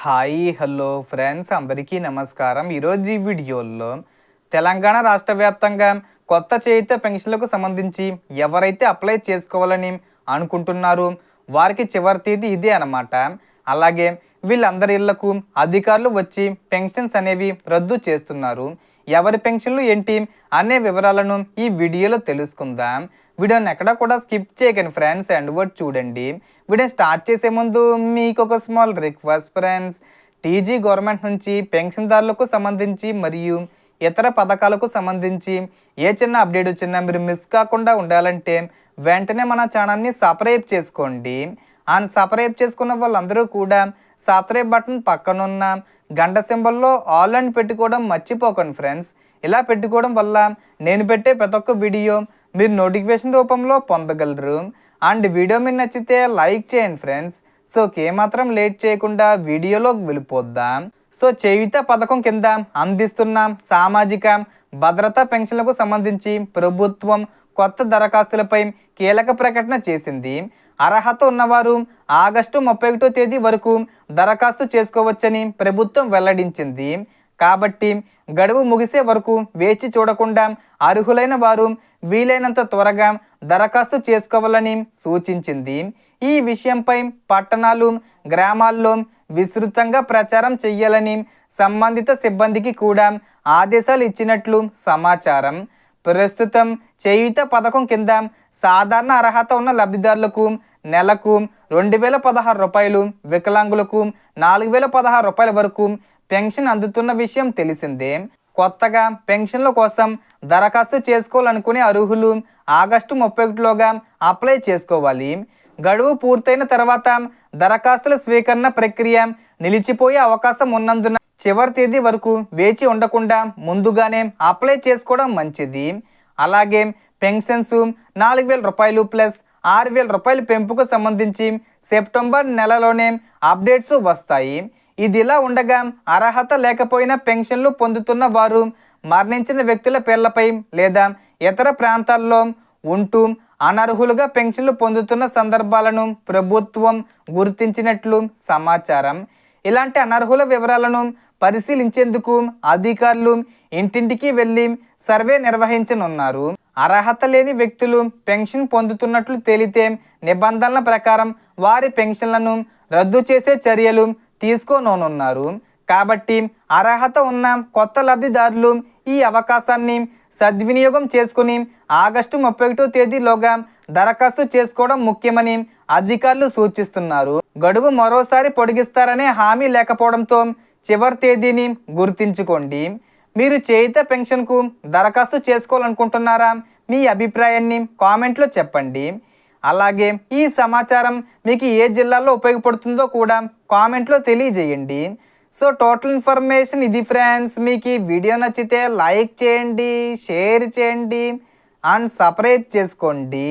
Hi hello friends అందరికీ నమస్కారం. ఈరోజు ఈ వీడియోలో తెలంగాణ రాష్ట్ర వ్యాప్తంగా కొత్త చేయుత పెన్షన్లకు సంబంధించి ఎవరైతే అప్లై చేసుకోవాలని అనుకుంటున్నారో వారికి చివరి తేదీ ఇదే అన్నమాట. అలాగే వీళ్ళందరి ఇళ్లకు అధికారులు వచ్చి పెన్షన్స్ అనేవి రద్దు చేస్తున్నారు. ఎవరి పెన్షన్లు ఏంటి అనే వివరాలను ఈ వీడియోలో తెలుసుకుందాం. వీడియోని ఎక్కడ కూడా స్కిప్ చేయకండి ఫ్రెండ్స్, అండ్ వర్డ్ చూడండి. వీడియో స్టార్ట్ చేసే ముందు మీకు ఒక small request friends, TG government నుంచి పెన్షన్దారులకు సంబంధించి మరియు ఇతర పథకాలకు సంబంధించి ఏ చిన్న అప్డేట్ వచ్చినా మీరు మిస్ కాకుండా ఉండాలంటే వెంటనే మన ఛానల్ని సబ్స్క్రైబ్ చేసుకోండి. అండ్ సబ్స్క్రైబ్ చేసుకున్న వాళ్ళందరూ కూడా సబ్స్క్రైబ్ బటన్ పక్కనున్న గంట సింబల్లో ఆల్ అని పెట్టుకోవడం మర్చిపోకండి ఫ్రెండ్స్. ఇలా పెట్టుకోవడం వల్ల నేను పెట్టే ప్రతి ఒక్క వీడియో మీరు నోటిఫికేషన్ రూపంలో పొందగలరు. అండ్ వీడియో మీరు నచ్చితే లైక్ చేయండి ఫ్రెండ్స్. సో ఏమాత్రం లేట్ చేయకుండా వీడియోలోకి వెళ్ళిపోద్దాం. సో చేయుత పథకం కింద అందిస్తున్న సామాజిక భద్రతా పెన్షన్లకు సంబంధించి ప్రభుత్వం కొత్త దరఖాస్తులపై కీలక ప్రకటన చేసింది. అర్హత ఉన్నవారు ఆగస్టు 31వ తేదీ వరకు దరఖాస్తు చేసుకోవచ్చని ప్రభుత్వం వెల్లడించింది. కాబట్టి గడువు ముగిసే వరకు వేచి చూడకుండా అర్హులైన వారు వీలైనంత త్వరగా దరఖాస్తు చేసుకోవాలని సూచించింది. ఈ విషయంపై పట్టణాలు, గ్రామాల్లో విస్తృతంగా ప్రచారం చేయాలని సంబంధిత సిబ్బందికి కూడా ఆదేశాలు ఇచ్చినట్లు సమాచారం. ప్రస్తుతం చేయుత పథకం కింద సాధారణ అర్హత ఉన్న లబ్ధిదారులకు నెలకు 2016 రూపాయలు, వికలాంగులకు 4016 రూపాయల వరకు పెన్షన్ అందుతున్న విషయం తెలిసిందే. కొత్తగా పెన్షన్ల కోసం దరఖాస్తు చేసుకోవాలనుకునే అర్హులు ఆగస్టు 31లోగా అప్లై చేసుకోవాలి. గడువు పూర్తయిన తర్వాత దరఖాస్తుల స్వీకరణ ప్రక్రియ నిలిచిపోయే అవకాశం ఉన్నందున చివరి తేదీ వరకు వేచి ఉండకుండా ముందుగానే అప్లై చేసుకోవడం మంచిది. అలాగే పెన్షన్స్ 4000 రూపాయలు ప్లస్ 6000 రూపాయల పెంపుకు సంబంధించి సెప్టెంబర్ నెలలోనే అప్డేట్స్ వస్తాయి. ఇదిలా ఉండగా అర్హత లేకపోయినా పెన్షన్లు పొందుతున్న వారు మరణించిన వ్యక్తుల పేర్లపై లేదా ఇతర ప్రాంతాల్లో ఉంటూ అనర్హులుగా పెన్షన్లు పొందుతున్న సందర్భాలను ప్రభుత్వం గుర్తించినట్లు సమాచారం. ఇలాంటి అనర్హుల వివరాలను పరిశీలించేందుకు అధికారులు ఇంటింటికి వెళ్ళి సర్వే నిర్వహించనున్నారు. అర్హత లేని వ్యక్తులు పెన్షన్ పొందుతున్నట్లు తేలితే నిబంధనల ప్రకారం వారి పెన్షన్లను రద్దు చేసే చర్యలు తీసుకోనున్నారు. కాబట్టి అర్హత ఉన్న కొత్త లబ్ధిదారులు ఈ అవకాశాన్ని సద్వినియోగం చేసుకుని ఆగస్టు 31వ తేదీలోగా దరఖాస్తు చేసుకోవడం ముఖ్యమని అధికారులు సూచిస్తున్నారు. గడువు మరోసారి పొడిగిస్తారనే హామీ లేకపోవడంతో చివరి తేదీని గుర్తుంచుకోండి. మీరు చేయుత పెన్షన్కు దరఖాస్తు చేసుకోవాలనుకుంటున్నారా? మీ అభిప్రాయాన్ని కామెంట్లో చెప్పండి. అలాగే ఈ సమాచారం మీకు ఏ జిల్లాలో ఉపయోగపడుతుందో కూడా కామెంట్లో తెలియజేయండి. సో టోటల్ ఇన్ఫర్మేషన్ ఇది ఫ్రెండ్స్. మీకు ఈ వీడియో నచ్చితే లైక్ చేయండి, షేర్ చేయండి అండ్ సబ్స్క్రైబ్ చేసుకోండి.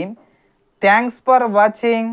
Thanks for watching.